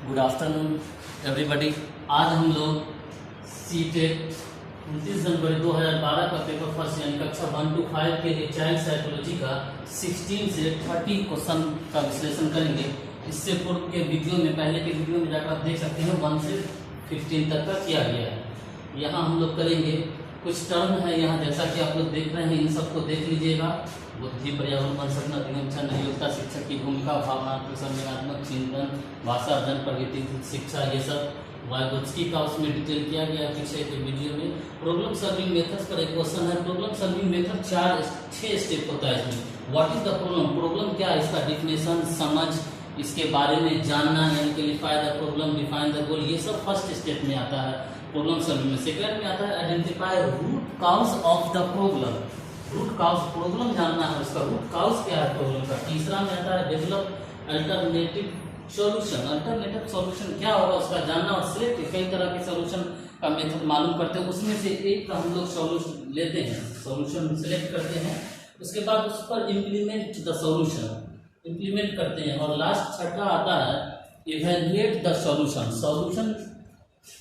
Good afternoon everybody. आज हम लोग सीटेट 29 जनवरी 2012 का पेपर फर्स्ट यानी कक्षा 1 to 5 के लिए चाइल्ड साइकोलॉजी का 16 से 30 क्वेश्चन का विश्लेषण करेंगे। इससे पूर्व के वीडियो में, पहले के वीडियो में जाकर आप देख सकते हैं 1 से 15 तक का किया गया है। यहाँ हम लोग करेंगे कुछ टर्म है यहाँ, जैसा कि आप लोग देख रहे हैं, इन सबको देख लीजिएगा। बुद्धि, पर्यावरण, मनसकना, दिगंचन, योग्यता, शिक्षक की भूमिका, भावनात्मक, संज्ञानात्मक, चिंतन, भाषा अर्जन, प्रगति, शिक्षा, ये सब वाइगोत्स्की का उसमें डिटेल किया गया पीछे के वीडियो में। प्रॉब्लम सॉल्विंग मेथड्स पर एक क्वेश्चन है। प्रॉब्लम सॉल्विंग मेथड 6 स्टेप होता है इसमें। What is the problem, problem क्या है, इसका डिफिनेशन, समझ, इसके बारे में जानना, यानी clarify the problem, define the goal, ये सब फर्स्ट स्टेप में आता है प्रॉब्लम सॉल्विंग में। सेकंड में आता है identify root cause of the problem, root cause, problem जानना है उसका रूट काउज क्या है प्रॉब्लम का। तीसरा में आता है develop alternative solution, alternative solution क्या होगा उसका जानना, और सिलेक्ट कई तरह के सॉल्यूशन का मेथड मालूम करते हैं, उसमें से एक का हम लोग सॉल्यूशन लेते हैं, सॉल्यूशन सिलेक्ट करते हैं, उसके बाद उस पर इम्प्लीमेंट द सॉल्यूशन, इम्प्लीमेंट करते हैं। और लास्ट छठा आता है इवेल्युएट द सॉल्यूशन, सॉल्यूशन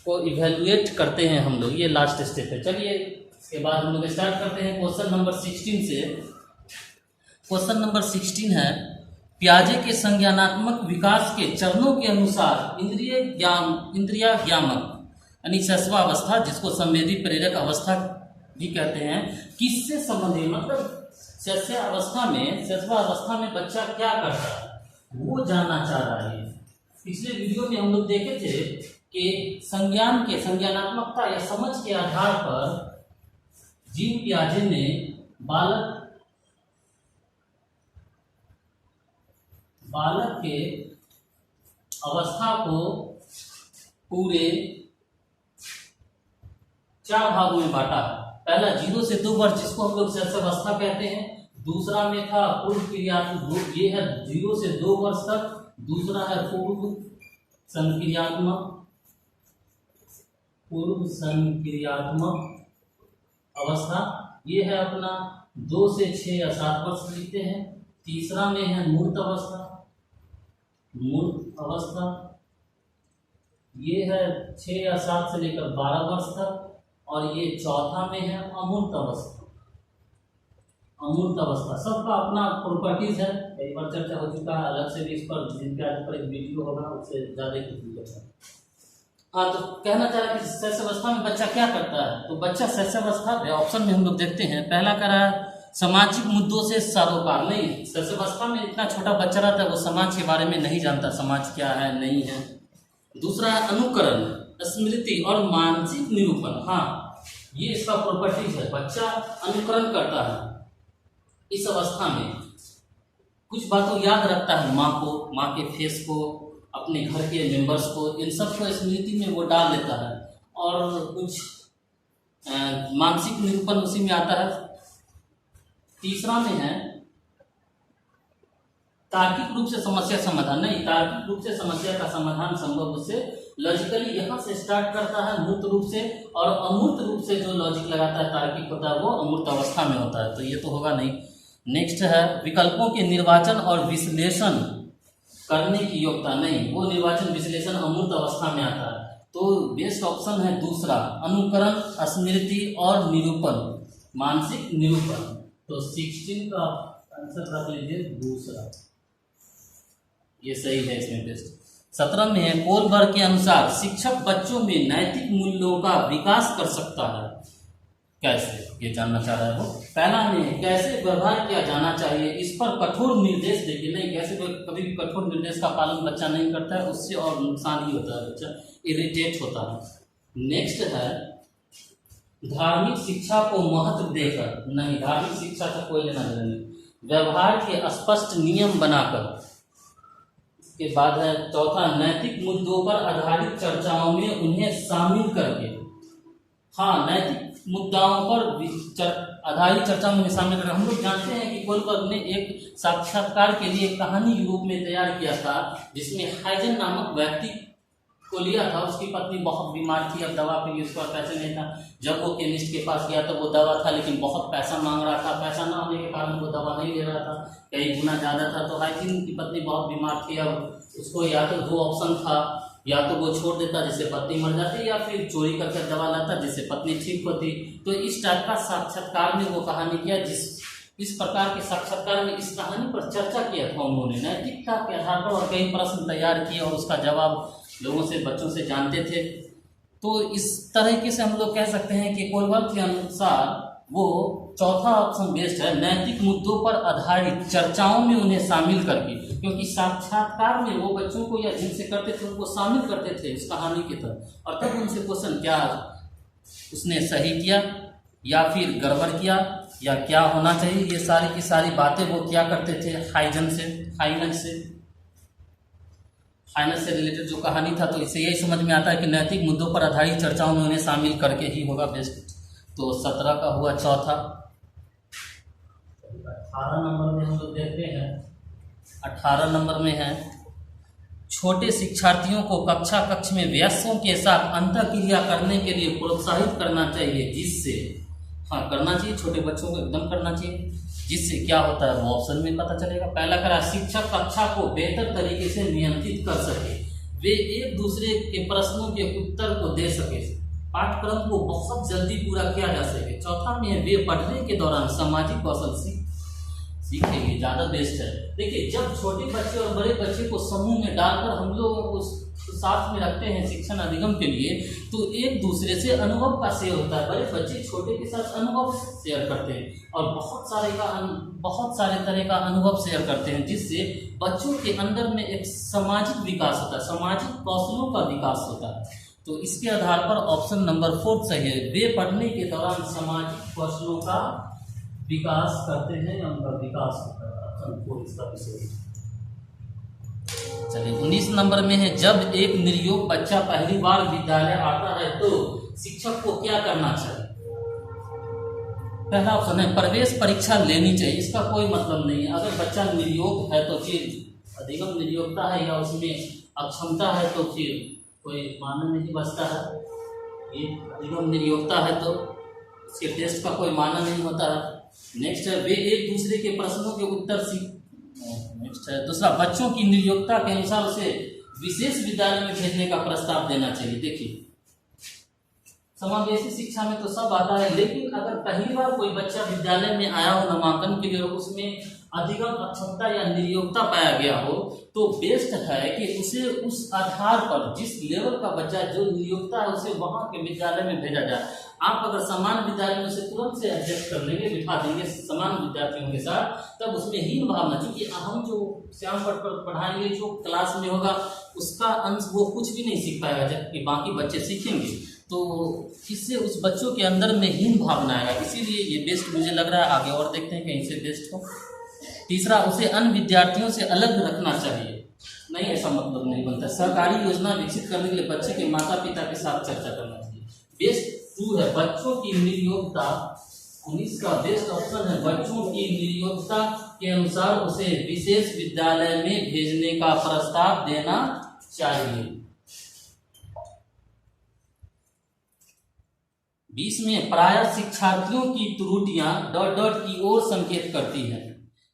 को इवेल्युएट करते हैं हम लोग, ये लास्ट स्टेप है। चलिए इसके बाद हम लोग स्टार्ट करते हैं क्वेश्चन नंबर 16 से। क्वेश्चन नंबर 16 है, पियाजे के संज्ञानात्मक विकास के चरणों के अनुसार इंद्रियाज्ञामक यानी शैशवावस्था, जिसको संवेदी प्रेरक अवस्था भी कहते हैं, किससे संबंधित, मतलब शैशवावस्था में बच्चा क्या करता है वो जानना चाह रहा है। पिछले वीडियो में हम लोग देखे थे कि संज्ञानात्मकता या समझ के आधार पर जीन पियाजे ने बालक के अवस्था को पूरे 4 भागों में बांटा। पहला 0 से 2 वर्ष, जिसको हम लोग शैशवावस्था कहते हैं। दूसरा में था पूर्व क्रियात्मक, ये है 0 से 2 वर्ष तक। दूसरा है पूर्व संक्रियात्मक अवस्था, ये है अपना 2 से 6 या 7 वर्ष लिखते हैं। तीसरा में है मूर्त अवस्था, ये है 6 या 7 से लेकर 12 वर्ष तक। और ये चौथा में है अमूर्त अवस्था। सबका अपना प्रॉपर्टीज है, कई बार चर्चा हो चुका है, अलग से भी इस पर जिनके एक वीडियो होगा उससे ज्यादा कुछ। हाँ, तो कहना चाह रहा है कि शैशवावस्था में बच्चा क्या करता है। तो बच्चा शैशवावस्था ऑप्शन में हम लोग देखते हैं, पहला करा सामाजिक मुद्दों से सरोकार। नहीं, शैशवावस्था में इतना छोटा बच्चा रहता है वो समाज के बारे में नहीं जानता, समाज क्या है नहीं है। दूसरा है अनुकरण, स्मृति और मानसिक निरूपण। हाँ, ये इसका प्रॉपर्टीज है, बच्चा अनुकरण करता है इस अवस्था में, कुछ बातों याद रखता है, माँ के फेस को, अपने घर के मेंबर्स को, इन सब को स्मृति में वो डाल लेता है। और कुछ मानसिक निरूपण उसी में आता है। तीसरा में है तार्किक रूप से समस्या समाधान। नहीं, तार्किक रूप से समस्या का समाधान संभव उससे लॉजिकली यहाँ से स्टार्ट करता है मूर्त रूप से, और अमूर्त रूप से जो लॉजिक लगाता है, तार्किक होता है, वो अमूर्त अवस्था में होता है। तो ये तो होगा नहीं। नेक्स्ट है विकल्पों के निर्वाचन और विश्लेषण करने की योग्यता। नहीं, वो निर्वाचन विश्लेषण अमूर्त अवस्था में आता है। तो बेस्ट ऑप्शन है दूसरा, अनुकरण, स्मृति और निरूपण, मानसिक निरूपण। तो 16 का आंसर रख लीजिए दूसरा, ये सही है इसमें बेस्ट। 17 में है कोलबर्ग के अनुसार शिक्षक बच्चों में नैतिक मूल्यों का विकास कर सकता है, कैसे, ये जानना चाह रहा है वो। पहला में कैसे व्यवहार किया जाना चाहिए, इस पर कठोर निर्देश देके। नहीं, कैसे कभी भी कठोर निर्देश का पालन बच्चा नहीं करता है, उससे और नुकसान ही होता है, बच्चा इरिटेट होता है। नेक्स्ट है धार्मिक शिक्षा को महत्व देकर। नहीं, धार्मिक शिक्षा का कोई लेना देना नहीं। व्यवहार के स्पष्ट नियम बनाकर। इसके बाद है चौथा, नैतिक मुद्दों पर आधारित चर्चाओं में उन्हें शामिल करके। हाँ, नैतिक मुद्दाओं पर आधारित चर्चा में शामिल कर। हम लोग जानते हैं कि कोलबर्ग ने एक साक्षात्कार के लिए एक कहानी यूरोप में तैयार किया था, जिसमें हाइजन नामक व्यक्ति को लिया था। उसकी पत्नी बहुत बीमार थी, अब दवा पे उसका पैसे नहीं था। जब वो केमिस्ट के पास गया तो वो दवा था, लेकिन बहुत पैसा मांग रहा था। पैसा ना होने के कारण वो दवा नहीं ले रहा था, कई गुना ज़्यादा था। तो हाइजीन की पत्नी बहुत बीमार थी। अब उसको या तो 2 ऑप्शन था या तो वो छोड़ देता जिससे पत्नी मर जाती, या फिर चोरी करके दवा लाता जिससे पत्नी ठीक होती। तो इस टाइप का साक्षात्कार में वो कहानी किया, इस प्रकार के साक्षात्कार में इस कहानी पर चर्चा किया था उन्होंने नैतिकता के आधार पर, और कई प्रश्न तैयार किए और उसका जवाब लोगों से, बच्चों से जानते थे। तो इस तरीके से हम लोग कह सकते हैं कि कोलबर्ग के अनुसार वो चौथा ऑप्शन बेस्ट है, नैतिक मुद्दों पर आधारित चर्चाओं में उन्हें शामिल करके, क्योंकि साक्षात्कार में वो बच्चों को या जिनसे करते थे उनको शामिल करते थे इस कहानी की तरह, और तब उनसे क्वेश्चन क्या उसने सही किया या फिर गड़बड़ किया या क्या होना चाहिए, ये सारी की सारी बातें वो क्या करते थे फाइनेंस से रिलेटेड जो कहानी था। तो इससे यही समझ में आता है कि नैतिक मुद्दों पर आधारित चर्चाओं में उन्हें शामिल करके ही होगा बेस्ट। तो 17 का हुआ चौथा। 18 नंबर में हम लोग देखते हैं, 18 नंबर में है छोटे शिक्षार्थियों को कक्ष में वयस्कों के साथ अंतःक्रिया करने के लिए प्रोत्साहित करना चाहिए, जिससे करना चाहिए, छोटे बच्चों को एकदम करना चाहिए, जिससे क्या होता है वो ऑप्शन में पता चलेगा। पहला करा, शिक्षक कक्षा को बेहतर तरीके से नियंत्रित कर सके, वे एक दूसरे के प्रश्नों के उत्तर को दे सके, पाठ्यक्रम को बहुत जल्दी पूरा किया जा सके। चौथा में वे पढ़ने के दौरान सामाजिक कौशल सीखेंगे, ज़्यादा बेस्ट है। देखिए, जब छोटे बच्चे और बड़े बच्चे को समूह में डालकर हम लोग को साथ में रखते हैं शिक्षण अधिगम के लिए, तो एक दूसरे से अनुभव का शेयर होता है। बड़े बच्चे छोटे के साथ अनुभव शेयर करते हैं और बहुत सारे तरह का अनुभव शेयर करते हैं, जिससे बच्चों के अंदर में एक सामाजिक विकास होता है, सामाजिक कौशलों का विकास होता है। तो इसके आधार पर ऑप्शन नंबर 4 सही है, वे पढ़ने के दौरान सामाजिक कौशलों का विकास करते हैं या उनका विकास होता है। ऑप्शन 4 इसका विषय। चलिए 19 नंबर में है, जब एक निर्योग बच्चा पहली बार विद्यालय आता है तो शिक्षक को क्या करना चाहिए। पहला ऑप्शन है प्रवेश परीक्षा लेनी चाहिए, इसका कोई मतलब नहीं है। अगर बच्चा निर्योग है तो फिर अधिगम निर्योगता है या उसमें अक्षमता है तो फिर कोई मानना नहीं बचता है। ये अधिगम निर्योगता है तो उसके टेस्ट का कोई माना नहीं होता है। नेक्स्ट है, वे एक दूसरे के प्रश्नों के उत्तर नेक्स्ट है दूसरा, बच्चों की निर्योग्यता के अनुसार उसे विशेष विद्यालय में भेजने का प्रस्ताव देना चाहिए। देखिए, समावेशी शिक्षा में तो सब आता है, लेकिन अगर पहली बार कोई बच्चा विद्यालय में आया हो नामांकन के लिए, उसमें अधिगम अक्षमता या निर्योग्यता पाया गया हो, तो बेस्ट है कि उसे उस आधार पर जिस लेवल का बच्चा जो निर्योग्यता है उसे वहां के विद्यालय में भेजा जाए। आप अगर समान विद्यालय में उसे तुरंत से एडजस्ट कर लेंगे, बिठा देंगे समान विद्यार्थियों के साथ, तब उसमें हीन भावना, क्योंकि हम जो श्याम पट पर पढ़ाएंगे जो क्लास में होगा उसका अंश वो कुछ भी नहीं सीख पाएगा, जबकि बाकी बच्चे सीखेंगे। तो इससे उस बच्चों के अंदर में हीन भावना आएगा, इसीलिए ये बेस्ट मुझे लग रहा है। आगे और देखते हैं कहीं से बेस्ट हो। तीसरा, उसे अन्य विद्यार्थियों से अलग रखना चाहिए। नहीं, ऐसा मतलब नहीं बनता। सरकारी योजना विकसित करने के लिए बच्चे के माता पिता के साथ चर्चा करना चाहिए। बेस्ट 2 है, बच्चों की निर्योग्यता। 19 का बेस्ट ऑप्शन है, बच्चों की निर्योग्यता के अनुसार उसे विशेष विद्यालय में भेजने का प्रस्ताव देना चाहिए। 20 में, प्राय शिक्षार्थियों की त्रुटियां ... की ओर संकेत करती हैं।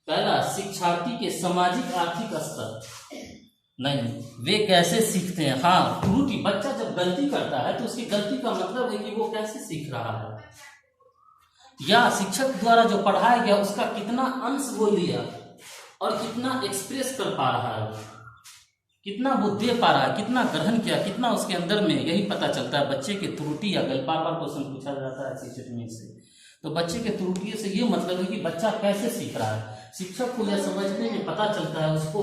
पहला, शिक्षार्थी के सामाजिक आर्थिक स्तर। नहीं, वे कैसे सीखते हैं। हाँ, त्रुटि, बच्चा जब गलती करता है तो उसकी गलती का मतलब है कि वो कैसे सीख रहा है, या शिक्षक द्वारा जो पढ़ाया गया उसका कितना अंश वो लिया और कितना एक्सप्रेस कर पा रहा है, कितना वो दे पा रहा है, कितना ग्रहण किया, कितना उसके अंदर में, यही पता चलता है बच्चे के त्रुटि या गलत। बार क्वेश्चन पूछा जाता है टीचर से, तो बच्चे के त्रुटि से ये मतलब है कि बच्चा कैसे सीख रहा है। शिक्षक को यह समझने में पता चलता है, उसको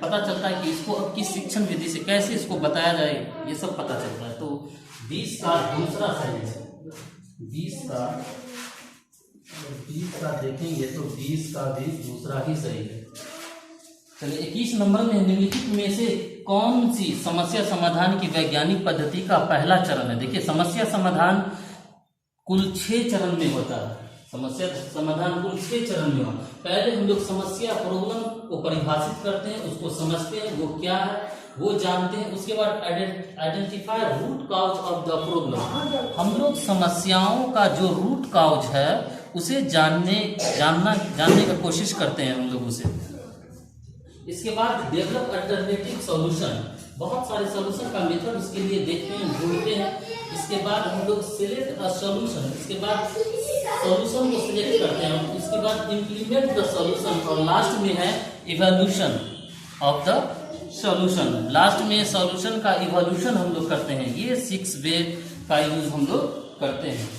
पता चलता है कि इसको अब किस शिक्षण विधि से कैसे इसको बताया जाए, ये सब पता चलता है। तो 20 का दूसरा सही है। 20 का देखेंगे तो 20 का भी दूसरा ही सही है। चलिए 21 नंबर में, निम्नलिखित में से कौन सी समस्या समाधान की वैज्ञानिक पद्धति का पहला चरण है। देखिए, समस्या समाधान कुल 6 चरण में होता है। समस्या समाधान कुल 6 चरण में होता है। पहले हम लोग समस्या प्रॉब्लम को परिभाषित करते हैं, उसको समझते हैं वो क्या है वो जानते हैं। उसके बाद identify root cause of the problem, हम लोग समस्याओं का जो रूट कॉज है उसे जानने का कोशिश करते हैं हम लोग उसे। इसके बाद डेवलप अल्टरनेटिव सॉल्यूशन, बहुत सारे सॉल्यूशन का मेथड उसके लिए देखते हैं, ढूंढते हैं। इसके बाद हम लोग सिलेक्ट अ सॉल्यूशन, इसके बाद सॉल्यूशन को सिलेक्ट करते हैं, इसके बाद इम्प्लीमेंट द सॉल्यूशन, और लास्ट में है evolution of the solution. Last में सॉल्यूशन का इवोल्यूशन हम लोग करते हैं। ये 6 वे का यूज हम लोग करते हैं।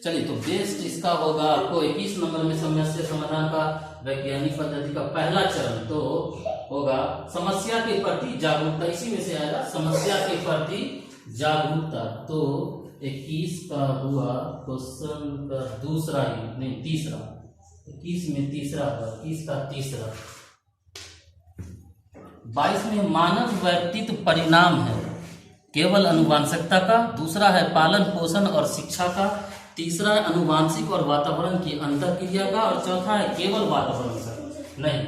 चलिए, तो बेस्ट इसका होगा आपको 21 नंबर में समस्या समाधान का वैज्ञानिक पद्धति का पहला चरण तो होगा समस्या के प्रति जागरूकता। इसी में से आएगा समस्या के प्रति जागरूकता। तो 21 का हुआ क्वेश्चन का दूसरा ही नहीं तीसरा, 21 में तीसरा हुआ, 21 का तीसरा। 22 में मानव व्यक्तित्व परिणाम है केवल अनुवांशिकता का, दूसरा है पालन पोषण और शिक्षा का, तीसरा है अनुवांशिक और वातावरण की अंतःक्रिया का, और चौथा है केवल वातावरण का। नहीं,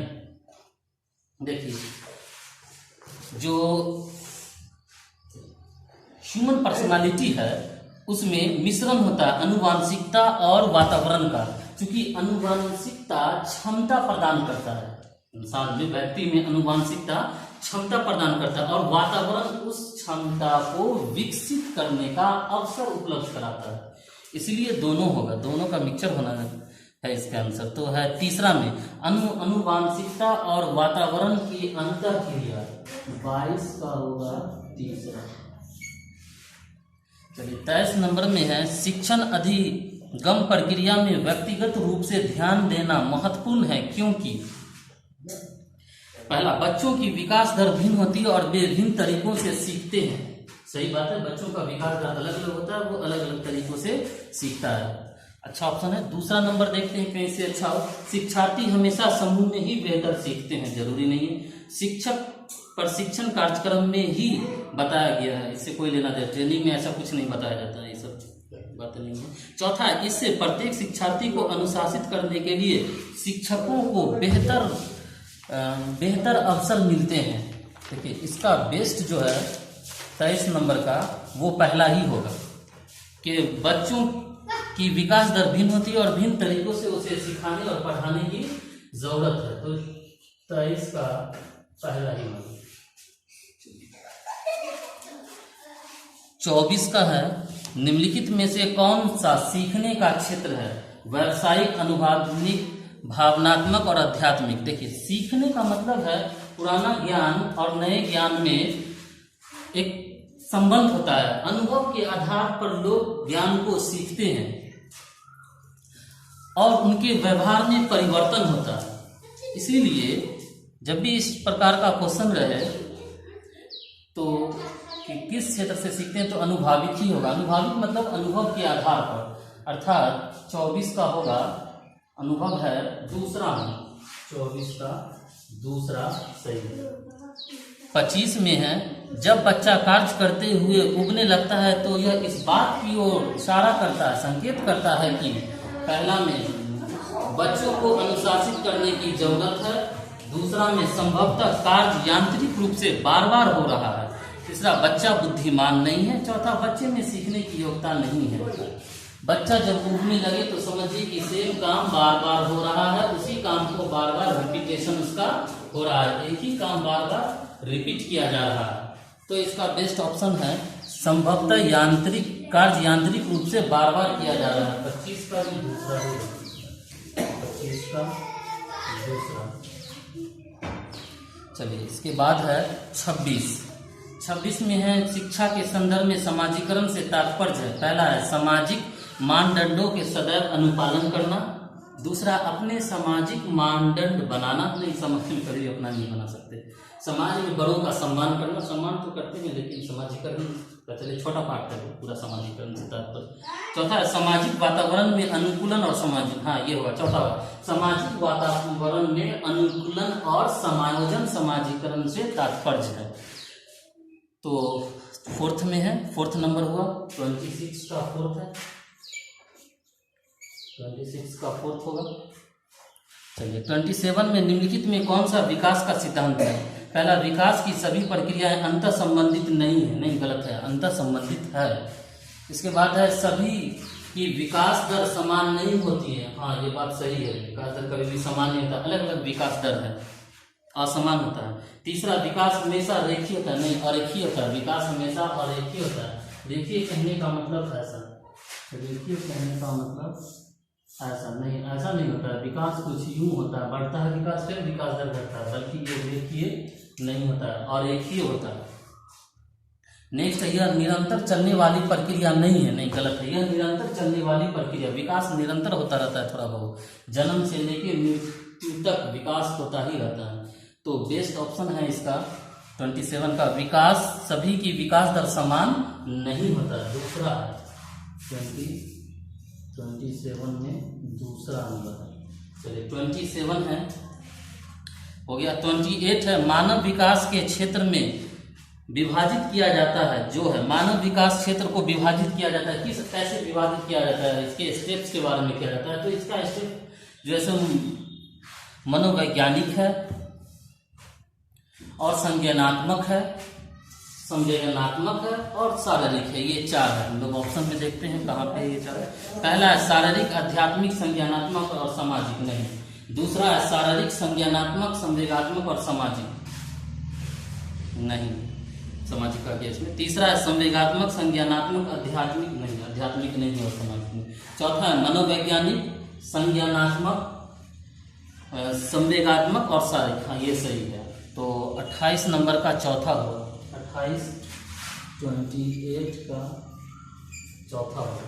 देखिए, जो ह्यूमन पर्सनालिटी है उसमें मिश्रण होता है अनुवांशिकता और वातावरण का। क्योंकि अनुवांशिकता क्षमता प्रदान करता है, इंसान में व्यक्ति में अनुवांशिकता क्षमता प्रदान करता है, और वातावरण उस क्षमता को विकसित करने का अवसर उपलब्ध कराता है। इसलिए दोनों होगा, दोनों का मिक्सचर होना है इसका आंसर। तो है तीसरा में अनुवांशिकता और वातावरण की अंतःक्रिया। 22 का होगा तीसरा। चलिए, 23 नंबर में है शिक्षण अधिगम प्रक्रिया में व्यक्तिगत रूप से ध्यान देना महत्वपूर्ण है क्योंकि पहला, बच्चों की विकास दर भिन्न होती है और वे भिन्न तरीकों से सीखते हैं। सही बात है, बच्चों का विकास दर अलग अलग होता है, वो अलग अलग तरीकों से सीखता है। अच्छा ऑप्शन है। दूसरा नंबर देखते हैं कहीं से अच्छा हो। शिक्षार्थी हमेशा समूह में ही बेहतर सीखते हैं, जरूरी नहीं है। शिक्षक प्रशिक्षण कार्यक्रम में ही बताया गया है, इससे कोई लेना देना, ट्रेनिंग में ऐसा कुछ नहीं बताया जाता है, ये सब बात नहीं है। चौथा, इससे प्रत्येक शिक्षार्थी को अनुशासित करने के लिए शिक्षकों को बेहतर अवसर मिलते हैं। देखिए, इसका बेस्ट जो है 23 नंबर का वो पहला ही होगा कि बच्चों की विकास दर भिन्न होती है और भिन्न तरीकों से उसे सिखाने और पढ़ाने की जरूरत है। तो 23 का पहला ही होगा। 24 का है निम्नलिखित में से कौन सा सीखने का क्षेत्र है? व्यावसायिक, अनुभावनिक, भावनात्मक और आध्यात्मिक। देखिए, सीखने का मतलब है पुराना ज्ञान और नए ज्ञान में एक संबंध होता है। अनुभव के आधार पर लोग ज्ञान को सीखते हैं और उनके व्यवहार में परिवर्तन होता है। इसीलिए जब भी इस प्रकार का क्वेश्चन रहे तो कि किस क्षेत्र से सीखते हैं, तो अनुभाविक ही होगा। अनुभाविक मतलब अनुभव के आधार पर, अर्थात 24 का होगा अनुभव है दूसरा में, 24 का दूसरा सही है। 25 में है जब बच्चा कार्य करते हुए उगने लगता है तो यह इस बात की ओर इशारा करता है, संकेत करता है कि पहला में बच्चों को अनुशासित करने की जरूरत है, दूसरा में संभवतः कार्य यांत्रिक रूप से बार बार हो रहा है, तीसरा बच्चा बुद्धिमान नहीं है, चौथा बच्चे में सीखने की योग्यता नहीं है। बच्चा जब उगने लगे तो समझिए कि सेम काम बार बार हो रहा है, उसी काम को बार बार रिपीटेशन उसका हो रहा है, एक ही काम बार बार रिपीट किया जा रहा है। तो इसका बेस्ट ऑप्शन है संभवतः यांत्रिक रूप से बार बार किया जा रहा है। 25 का भी दूसरा होगा, 25 का दूसरा। चलिए, इसके बाद है 26 में है शिक्षा के संदर्भ में समाजीकरण से तात्पर्य है। पहला है सामाजिक मानदंडों के सदैव अनुपालन करना, दूसरा अपने सामाजिक मानदंड बनाना, नहीं समाज में कभी अपना नहीं बना सकते, समाज में बड़ों का सम्मान करना, सम्मान तो करते हैं लेकिन समाजीकरण का चलिए छोटा पार्ट है पूरा समाजीकरण से तात्पर्य। चौथा है सामाजिक वातावरण में अनुकूलन और सामाजिक, हाँ ये होगा चौथा होगा, सामाजिक वातावरण में अनुकूलन और समायोजन समाजीकरण से तात्पर्य है। तो फोर्थ में है, फोर्थ नंबर हुआ 26 का फोर्थ है, 26 का फोर्थ होगा। चलिए 27 में निम्नलिखित में कौन सा विकास का सिद्धांत है? पहला, विकास की सभी प्रक्रियाएं अंतर संबंधित नहीं है, नहीं गलत है, अंतर संबंधित है। इसके बाद है सभी की विकास दर समान नहीं होती है, हाँ ये बात सही है, विकास दर कभी भी समान नहीं होता, अलग अलग विकास दर है। असमान होता है। तीसरा, विकास हमेशा रेखीय होता है, नहीं अरेखीय होता है। विकास हमेशा अरेखीय होता है। रेखीय कहने का मतलब ऐसा, रेखीय कहने का मतलब ऐसा नहीं, ऐसा नहीं होता है। विकास कुछ यूं होता है, बढ़ता है विकास, फिर विकास दर घटता है, बल्कि ये रेखीय नहीं होता है, अरेखीय होता है। नेक्स्ट, यह निरंतर चलने वाली प्रक्रिया नहीं है, नहीं गलत है, यह निरंतर चलने वाली प्रक्रिया। विकास निरंतर होता रहता है, थोड़ा बहुत जन्म से लेकर मृत्यु तक विकास होता ही रहता है। तो बेस्ट ऑप्शन है इसका 27 का, विकास सभी की विकास दर समान नहीं होता। दूसरा है 27 में दूसरा नंबर है। चलिए 27 है, हो गया। 28 है, मानव विकास के क्षेत्र में विभाजित किया जाता है, जो है मानव विकास क्षेत्र को विभाजित किया जाता है। किस कैसे विभाजित किया जाता है, इसके स्टेप्स के बारे में किया जाता है। तो इसका स्टेप जैसे मनोवैज्ञानिक है और संज्ञानात्मक है, संवेदनात्मक है और शारीरिक है। ये चार है। हम लोग ऑप्शन में देखते हैं कहाँ पे ये चार है। पहला है शारीरिक, आध्यात्मिक, संज्ञानात्मक और सामाजिक नहीं। दूसरा है शारीरिक, संज्ञानात्मक, संवेगात्मक और सामाजिक नहीं, सामाजिक का केस में। तीसरा है संवेगात्मक, संज्ञानात्मक, आध्यात्मिक नहीं, आध्यात्मिक नहीं और सामाजिक नहीं। चौथा है मनोवैज्ञानिक, संज्ञानात्मक, संवेगात्मक और शारीरिक। हाँ ये सही है। तो 28 नंबर का चौथा होगा, 28 का चौथा होगा।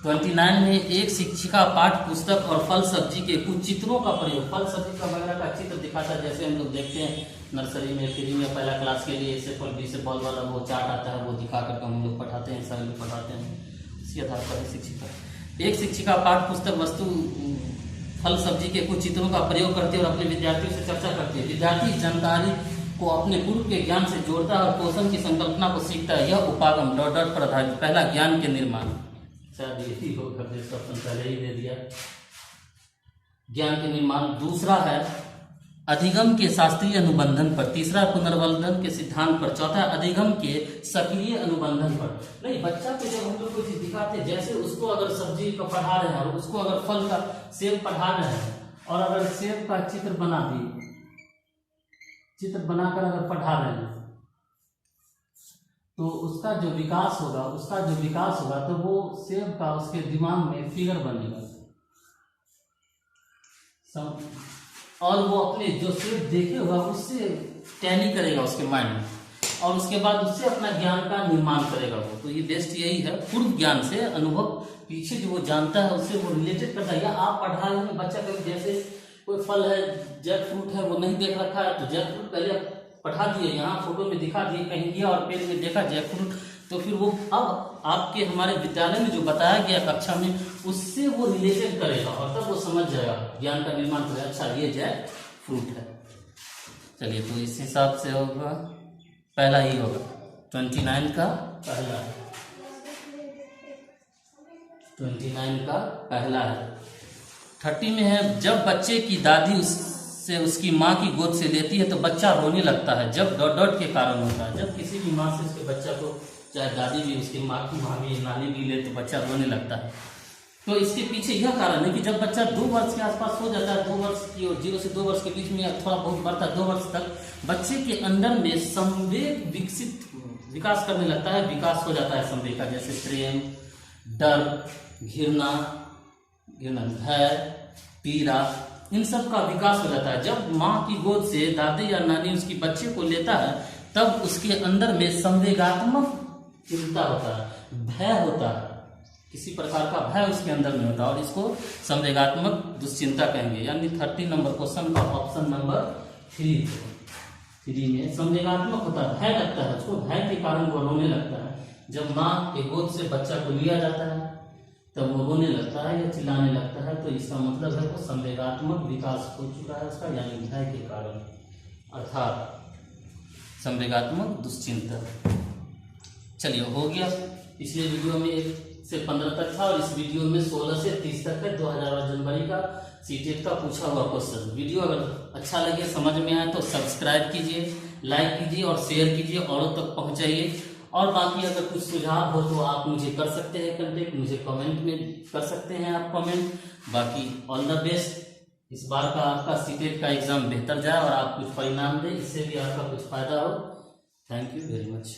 29 में एक शिक्षिका पाठ्य पुस्तक और फल सब्जी के कुछ चित्रों का प्रयोग, फल सब्जी का वगैरह का चित्र दिखाता है। जैसे हम लोग देखते हैं नर्सरी में, फ्री में पहला क्लास के लिए से फल, बी से बॉल वाला वो चार्ट आता है, वो दिखा करके हम लोग पढ़ाते हैं, सर लोग पढ़ाते हैं। इसके आधार पर शिक्षिका, एक शिक्षिका पाठ्य पुस्तक वस्तु फल सब्जी के कुछ चित्रों का प्रयोग करती है और अपने विद्यार्थियों से चर्चा करती है। विद्यार्थी जानकारी को अपने पूर्व के ज्ञान से जोड़ता है और पोषण की संकल्पना को सीखता है। यह उपागम डॉट डॉट पर आधारित। पहला, ज्ञान के निर्माण, शायद यही होगा, पहले ही दे दिया, ज्ञान के निर्माण। दूसरा है अधिगम के शास्त्रीय अनुबंधन पर। तीसरा, पुनर्वलन के सिद्धांत पर। चौथा, अधिगम के सक्रिय अनुबंधन पर। नहीं, बच्चा को जब हम लोग कोई चीज दिखाते हैं, जैसे उसको अगर सब्जी का पढ़ा रहे हैं और उसको अगर फल का, सेब पढ़ा रहे हैं और अगर सेब का चित्र बना दिए, चित्र बनाकर अगर पढ़ा रहे हैं, तो उसका जो विकास होगा, तो वो सेब का उसके दिमाग में फिगर बनेगा और वो अपने जो सेब देखे होगा उससे टैली करेगा उसके माइंड में, और उसके बाद उससे अपना ज्ञान का निर्माण करेगा वो। तो ये बेस्ट यही है, पूर्व ज्ञान से, अनुभव पीछे जो वो जानता है उससे वो रिलेटेड करता है। या आप पढ़ा रहे हैं बच्चा कभी, जैसे कोई फल है, जैक फ्रूट है, वो नहीं देख रखा है, तो जैक फ्रूट पहले पढ़ा दिए, यहाँ फोटो में दिखा दिए, कहीं गया और पेज में देखा जैक फ्रूट, तो फिर वो अब आपके हमारे विद्यालय में जो बताया गया कक्षा में, उससे वो रिलेटेड करेगा और तब वो समझ जाएगा, ज्ञान का निर्माण करेगा, अच्छा ये जैक फ्रूट है। चलिए, तो इस हिसाब से होगा, पहला ही होगा 29 का पहला है, 29 का पहला है। 30 में है, जब बच्चे की दादी उससे उसकी माँ की गोद से लेती है तो बच्चा रोने लगता है, जब डॉट डॉट के कारण होता है। जब किसी भी माँ से उसके बच्चा को, चाहे दादी भी, उसकी माँ की माँ भी, नानी भी ले, तो बच्चा रोने लगता है। तो इसके पीछे यह कारण है कि जब बच्चा 2 वर्ष के आसपास हो जाता है, 2 वर्ष की और 0 से 2 वर्ष के बीच में थोड़ा बहुत बढ़ता है, 2 वर्ष तक बच्चे के अंदर में संवेग विकास करने लगता है, विकास हो जाता है संवेग का, जैसे प्रेम, डर, घृणा, भय, पीड़ा, इन सब का विकास हो जाता है। जब माँ की गोद से दादी या नानी उसकी बच्चे को लेता है, तब उसके अंदर में संवेगात्मक चिंता होता है, भय होता है, किसी प्रकार का भय उसके अंदर में होता है, और इसको संवेगात्मक दुश्चिंता कहेंगे। यानी 30 नंबर क्वेश्चन का ऑप्शन नंबर 3 में संवेगात्मक होता है, भय लगता है उसको, भय के कारण वो रोने लगता है। जब माँ के गोद से बच्चा को लिया जाता है तब वो रोने लगता है या चिल्लाने लगता है, तो इसका मतलब है वो संवेगात्मक विकास हो चुका है उसका, यानी भय के कारण, अर्थात संवेगात्मक दुश्चिंता। चलिए, हो गया। पिछले वीडियो में 1 से 15 तक था और इस वीडियो में 16 से 30 तक है 2008 जनवरी का सीटेट का पूछा हुआ क्वेश्चन। वीडियो अगर अच्छा लगे, समझ में आए, तो सब्सक्राइब कीजिए, लाइक कीजिए और शेयर कीजिए, औरों तक पहुंचाइए। और बाकी अगर कुछ सुझाव हो तो आप मुझे कर सकते हैं कांटेक्ट, मुझे कमेंट में कर सकते हैं आप कमेंट। बाकी ऑल द बेस्ट। इस बार का आपका सीटेट का एग्जाम बेहतर जाए और आप कुछ परिणाम दें, इससे भी आपका कुछ फायदा हो। Thank you very much.